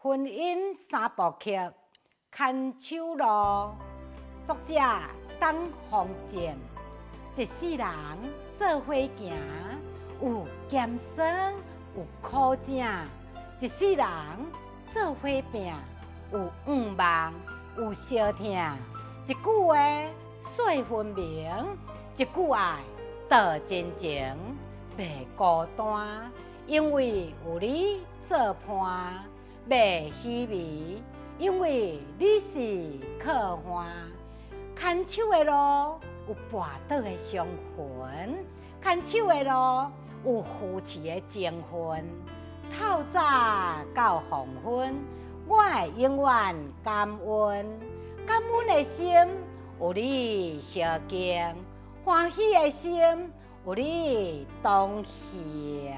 婚姻三部曲，牵手路，作者董方正。一世人做伙行，有艰酸，有苦正；一世人做伙拼，有愿望，有相疼。一句话说分明，一句爱道真情，袂孤单，因为有你做伴。袂虚伪，因为你是靠岸。牵手的路有跋倒的伤痕，牵手的路有夫妻的情分。透早到黄昏，我会永远感恩。感恩的心有你相敬，欢喜的心有你同行。